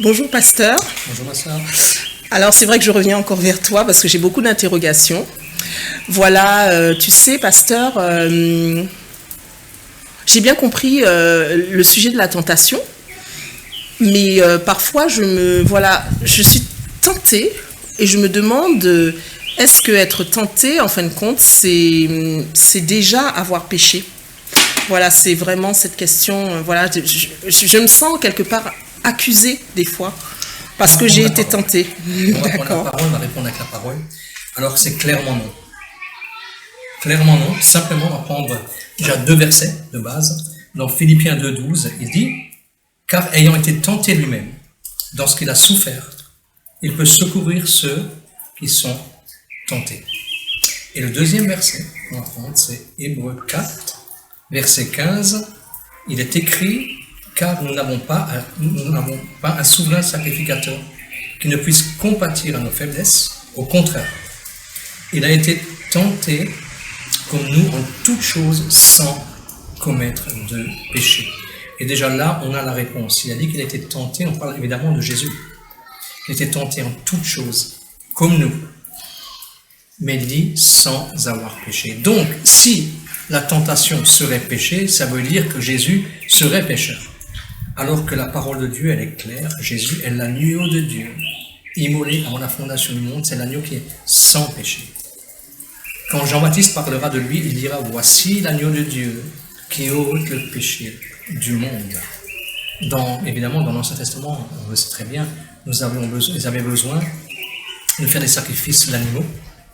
Bonjour pasteur. Bonjour ma soeur. Alors c'est vrai que je reviens encore vers toi parce que j'ai beaucoup d'interrogations. Voilà, tu sais pasteur, j'ai bien compris le sujet de la tentation, mais parfois je suis tentée et je me demande est-ce que être tentée en fin de compte c'est déjà avoir péché. Voilà, c'est vraiment cette question. Voilà, je me sens quelque part accusée des fois parce que j'ai été tentée. D'accord. On va répondre avec la parole. Alors c'est clairement non. Clairement non. Simplement, on va prendre déjà 2 versets de base. Dans Philippiens 2,12, il dit « Car ayant été tenté lui-même dans ce qu'il a souffert, il peut secourir ceux qui sont tentés. » Et le deuxième verset qu'on va prendre, c'est Hébreux 4, verset 15. Il est écrit « Car nous n'avons pas un souverain sacrificateur qui ne puisse compatir à nos faiblesses. Au contraire, il a été tenté comme nous en toutes choses sans commettre de péché. » Et déjà là, on a la réponse. Il a dit qu'il a été tenté, on parle évidemment de Jésus. Il a été tenté en toutes choses, comme nous. Mais il dit sans avoir péché. Donc, si la tentation serait péché, ça veut dire que Jésus serait pécheur. Alors que la parole de Dieu, elle est claire. Jésus est l'agneau de Dieu, immolé avant la fondation du monde. C'est l'agneau qui est sans péché. Quand Jean-Baptiste parlera de lui, il dira « Voici l'agneau de Dieu qui ôte le péché du monde. » Évidemment, dans l'Ancien Testament, on le sait très bien, ils avaient besoin de faire des sacrifices d'animaux,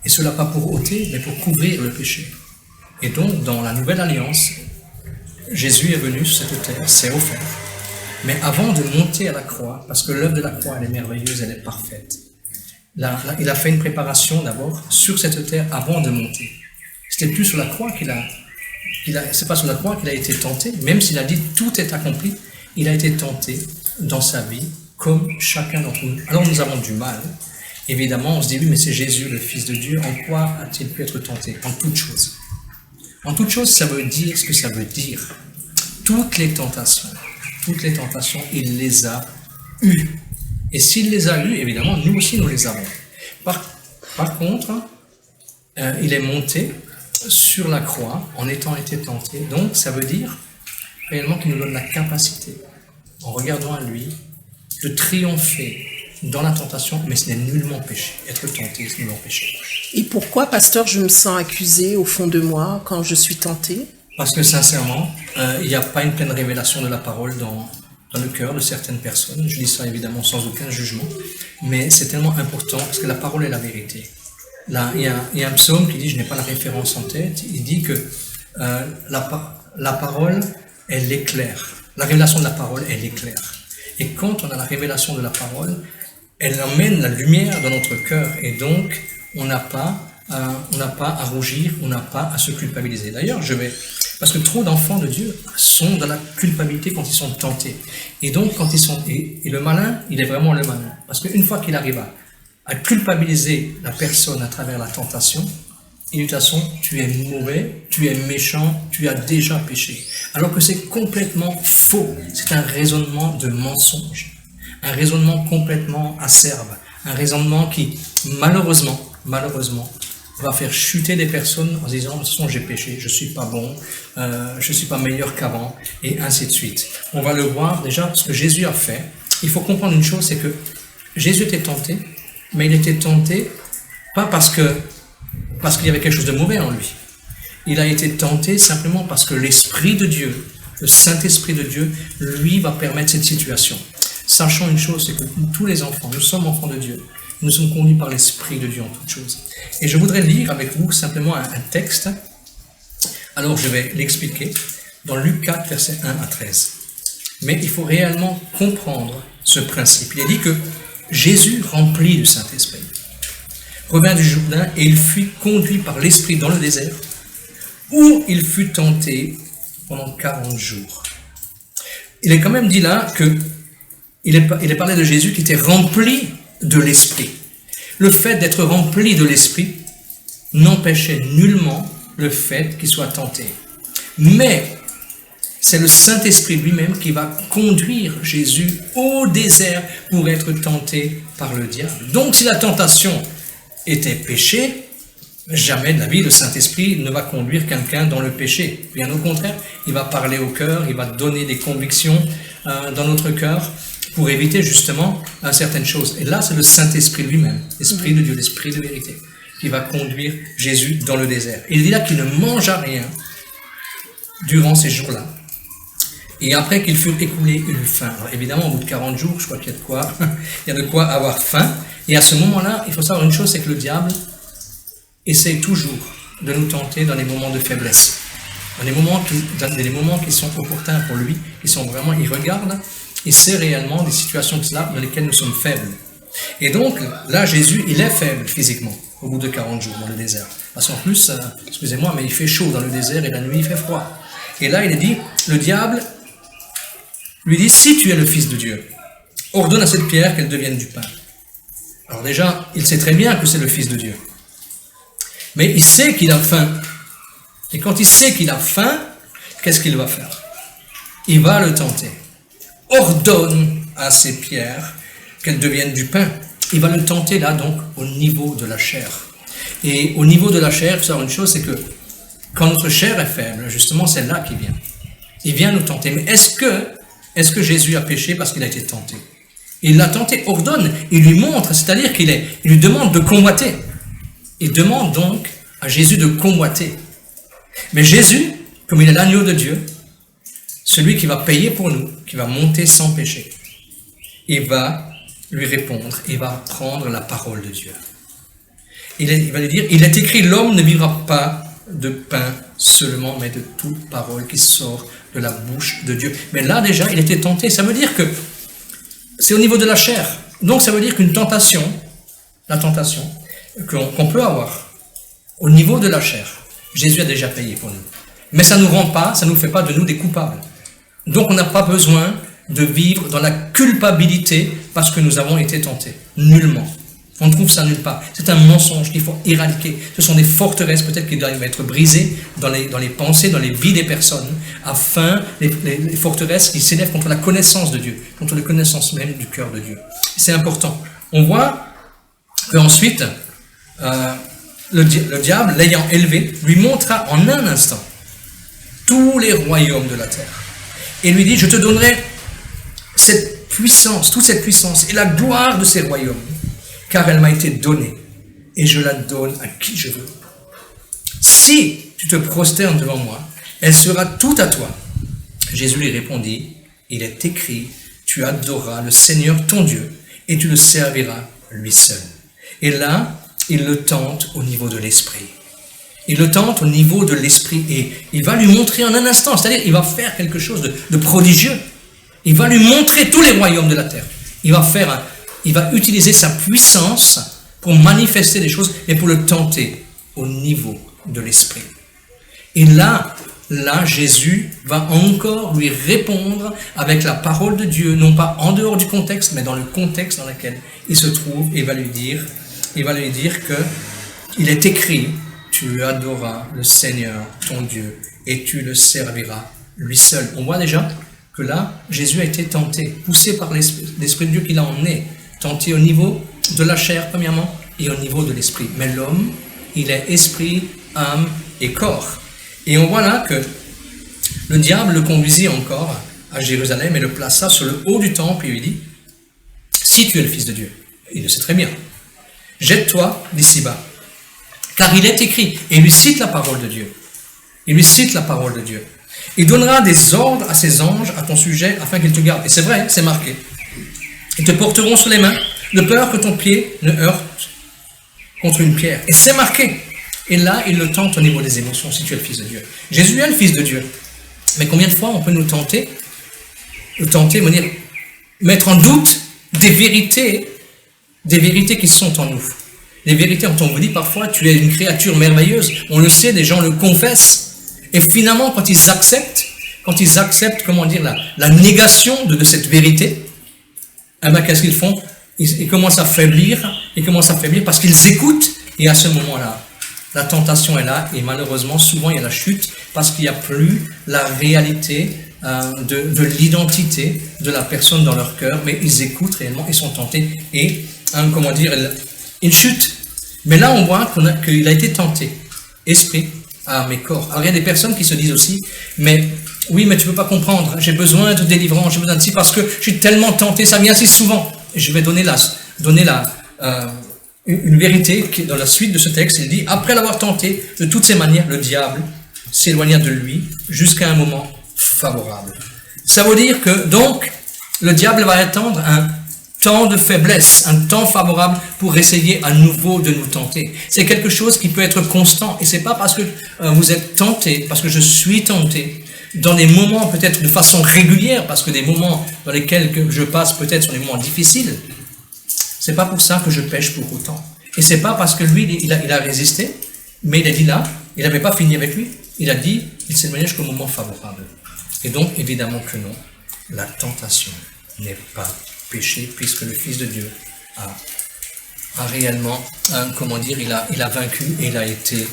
et cela pas pour ôter, mais pour couvrir le péché. Et donc, dans la Nouvelle Alliance, Jésus est venu sur cette terre, s'est offert. Mais avant de monter à la croix, parce que l'œuvre de la croix, elle est merveilleuse, elle est parfaite, il a fait une préparation d'abord sur cette terre avant de monter. C'était plus sur la croix c'est pas sur la croix qu'il a été tenté, même s'il a dit tout est accompli, il a été tenté dans sa vie, comme chacun d'entre nous. Alors nous avons du mal. Évidemment, on se dit, oui, mais c'est Jésus, le Fils de Dieu, en quoi a-t-il pu être tenté? En toutes choses. En toutes choses, ça veut dire ce que ça veut dire. Toutes les tentations, il les a eues. Et s'il les a eues, évidemment, nous aussi, nous les avons. Par contre, il est monté sur la croix en étant été tenté. Donc, ça veut dire réellement qu'il nous donne la capacité, en regardant à lui, de triompher dans la tentation, mais ce n'est nullement péché. Être tenté, c'est nullement péché. Et pourquoi, pasteur, je me sens accusée au fond de moi quand je suis tentée? Parce que sincèrement, il n'y a pas une pleine révélation de la parole dans le cœur de certaines personnes. Je dis ça évidemment sans aucun jugement, mais c'est tellement important parce que la parole est la vérité. Là, il y a un psaume qui dit, je n'ai pas la référence en tête, il dit que la parole, elle éclaire. La révélation de la parole, elle éclaire. Et quand on a la révélation de la parole, elle emmène la lumière dans notre cœur. Et donc, on n'a pas à rougir, on n'a pas à se culpabiliser. D'ailleurs, parce que trop d'enfants de Dieu sont dans la culpabilité quand ils sont tentés. Et donc, et le malin, il est vraiment le malin. Parce qu'une fois qu'il arrive à culpabiliser la personne à travers la tentation, et de toute façon, tu es mauvais, tu es méchant, tu as déjà péché. Alors que c'est complètement faux. C'est un raisonnement de mensonge. Un raisonnement complètement acerbe. Un raisonnement qui, malheureusement, va faire chuter des personnes en disant « De toute façon, j'ai péché, je ne suis pas bon, je ne suis pas meilleur qu'avant, et ainsi de suite. » On va le voir déjà, ce que Jésus a fait. Il faut comprendre une chose, c'est que Jésus était tenté, mais il était tenté pas parce qu'il y avait quelque chose de mauvais en lui. Il a été tenté simplement parce que l'Esprit de Dieu, le Saint-Esprit de Dieu, lui va permettre cette situation. Sachant une chose, c'est que tous les enfants, nous sommes enfants de Dieu. Nous sommes conduits par l'Esprit de Dieu en toutes choses. Et je voudrais lire avec vous simplement un texte. Alors je vais l'expliquer dans Luc 4, versets 1 à 13. Mais il faut réellement comprendre ce principe. Il est dit que Jésus, rempli du Saint-Esprit, revint du Jourdain et il fut conduit par l'Esprit dans le désert, où il fut tenté pendant 40 jours. Il est quand même dit là il est parlé de Jésus qui était rempli de l'Esprit. Le fait d'être rempli de l'Esprit n'empêchait nullement le fait qu'il soit tenté. Mais c'est le Saint-Esprit lui-même qui va conduire Jésus au désert pour être tenté par le diable. Donc si la tentation était péché, jamais de la vie, le Saint-Esprit ne va conduire quelqu'un dans le péché. Bien au contraire, il va parler au cœur, il va donner des convictions dans notre cœur pour éviter justement certaines choses. Et là, c'est le Saint-Esprit lui-même, l'Esprit de Dieu, l'Esprit de vérité, qui va conduire Jésus dans le désert. Il dit là qu'il ne mangea rien durant ces jours-là. Et après qu'il fut écoulé, il eut faim. Alors évidemment, au bout de 40 jours, je crois qu'il y a de quoi avoir faim. Et à ce moment-là, il faut savoir une chose, c'est que le diable essaye toujours de nous tenter dans les moments de faiblesse. Dans les moments qui sont opportuns pour lui, qui sont vraiment, il regarde, et c'est réellement des situations dans lesquelles nous sommes faibles. Et donc, là, Jésus, il est faible physiquement, au bout de 40 jours dans le désert. Parce qu'en plus, excusez-moi, mais il fait chaud dans le désert et la nuit, il fait froid. Et là, il est dit, le diable lui dit, si tu es le Fils de Dieu, ordonne à cette pierre qu'elle devienne du pain. Alors déjà, il sait très bien que c'est le Fils de Dieu. Mais il sait qu'il a faim. Et quand il sait qu'il a faim, qu'est-ce qu'il va faire? Il va le tenter. Ordonne à ces pierres qu'elles deviennent du pain. Il va le tenter là, donc, au niveau de la chair. Et au niveau de la chair, il faut savoir une chose, c'est que quand notre chair est faible, justement, c'est là qu'il vient. Il vient nous tenter. Mais est-ce que Jésus a péché parce qu'il a été tenté? Il l'a tenté, ordonne, il lui montre, c'est-à-dire il lui demande de convoiter. Il demande donc à Jésus de convoiter. Mais Jésus, comme il est l'agneau de Dieu, celui qui va payer pour nous, qui va monter sans péché, il va lui répondre, il va prendre la parole de Dieu. Il va lui dire, il est écrit, l'homme ne vivra pas de pain seulement, mais de toute parole qui sort de la bouche de Dieu. Mais là déjà, il était tenté. Ça veut dire que c'est au niveau de la chair. Donc ça veut dire qu'une tentation, la tentation qu'on peut avoir au niveau de la chair, Jésus a déjà payé pour nous. Mais ça ne nous fait pas de nous des coupables. Donc on n'a pas besoin de vivre dans la culpabilité parce que nous avons été tentés. Nullement. On trouve ça nulle part. C'est un mensonge qu'il faut éradiquer. Ce sont des forteresses peut-être qui doivent être brisées dans les pensées, dans les vies des personnes, afin les forteresses qui s'élèvent contre la connaissance de Dieu, contre la connaissance même du cœur de Dieu. C'est important. On voit qu'ensuite, le diable, l'ayant élevé, lui montra en un instant tous les royaumes de la terre. Et lui dit, je te donnerai cette puissance, toute cette puissance et la gloire de ces royaumes, car elle m'a été donnée, et je la donne à qui je veux. Si tu te prosternes devant moi, elle sera toute à toi. Jésus lui répondit, il est écrit, tu adoreras le Seigneur ton Dieu, et tu le serviras lui seul. Et là, il le tente au niveau de l'esprit. Il le tente au niveau de l'esprit, et il va lui montrer en un instant, c'est-à-dire il va faire quelque chose de prodigieux. Il va lui montrer tous les royaumes de la terre. Il va utiliser sa puissance pour manifester des choses, mais pour le tenter au niveau de l'esprit. Et là, Jésus va encore lui répondre avec la parole de Dieu, non pas en dehors du contexte, mais dans le contexte dans lequel il se trouve, et il va lui dire que il est écrit, tu adoreras le Seigneur ton Dieu, et tu le serviras lui seul. On voit déjà que là, Jésus a été tenté, poussé par l'Esprit de Dieu qui l'a emmené, tenté au niveau de la chair, premièrement, et au niveau de l'esprit. Mais l'homme, il est esprit, âme et corps. Et on voit là que le diable le conduisit encore à Jérusalem et le plaça sur le haut du temple et lui dit, si tu es le Fils de Dieu, il le sait très bien, jette-toi d'ici bas, car il est écrit, et il lui cite la parole de Dieu. Il lui cite la parole de Dieu. Il donnera des ordres à ses anges à ton sujet afin qu'ils te gardent. Et c'est vrai, c'est marqué. Ils te porteront sur les mains, de peur que ton pied ne heurte contre une pierre. Et c'est marqué. Et là, il le tente au niveau des émotions, si tu es le Fils de Dieu. Jésus est le Fils de Dieu. Mais combien de fois on peut nous tenter, mettre en doute des vérités qui sont en nous. Des vérités dont on vous dit parfois, tu es une créature merveilleuse. On le sait, des gens le confessent. Et finalement, quand ils acceptent, la négation de cette vérité, eh bien, qu'est-ce qu'ils font? Ils commencent à faiblir parce qu'ils écoutent, et à ce moment-là, la tentation est là, et malheureusement, souvent il y a la chute, parce qu'il n'y a plus la réalité de l'identité de la personne dans leur cœur, mais ils écoutent réellement, ils sont tentés et, comment dire, ils chutent. Mais là, on voit qu'il a été tenté, esprit, âme et corps. Alors, il y a des personnes qui se disent aussi, mais oui, mais tu ne peux pas comprendre, j'ai besoin de délivrance, j'ai besoin de ci, parce que je suis tellement tenté, ça vient si souvent. Et je vais donner une vérité qui, dans la suite de ce texte, il dit, après l'avoir tenté de toutes ses manières, le diable s'éloigna de lui jusqu'à un moment favorable. Ça veut dire que, donc, le diable va attendre un temps de faiblesse, un temps favorable pour essayer à nouveau de nous tenter. C'est quelque chose qui peut être constant, et c'est pas parce que vous êtes tenté, parce que je suis tenté, dans des moments peut-être de façon régulière, parce que des moments dans lesquels je passe peut-être sont des moments difficiles, c'est pas pour ça que je pêche pour autant. Et c'est pas parce que lui, il a résisté, mais il a dit là, il n'avait pas fini avec lui, il a dit, il s'est éloigné jusqu'au moment favorable. Et donc, évidemment que non, la tentation n'est pas péché, puisque le Fils de Dieu a réellement, comment dire, il a vaincu et il a été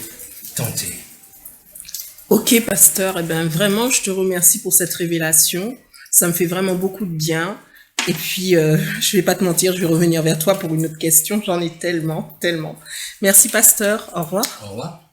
tenté. Ok, pasteur, eh bien, vraiment, je te remercie pour cette révélation. Ça me fait vraiment beaucoup de bien. Et puis, je vais pas te mentir, je vais revenir vers toi pour une autre question. J'en ai tellement. Merci, pasteur. Au revoir. Au revoir.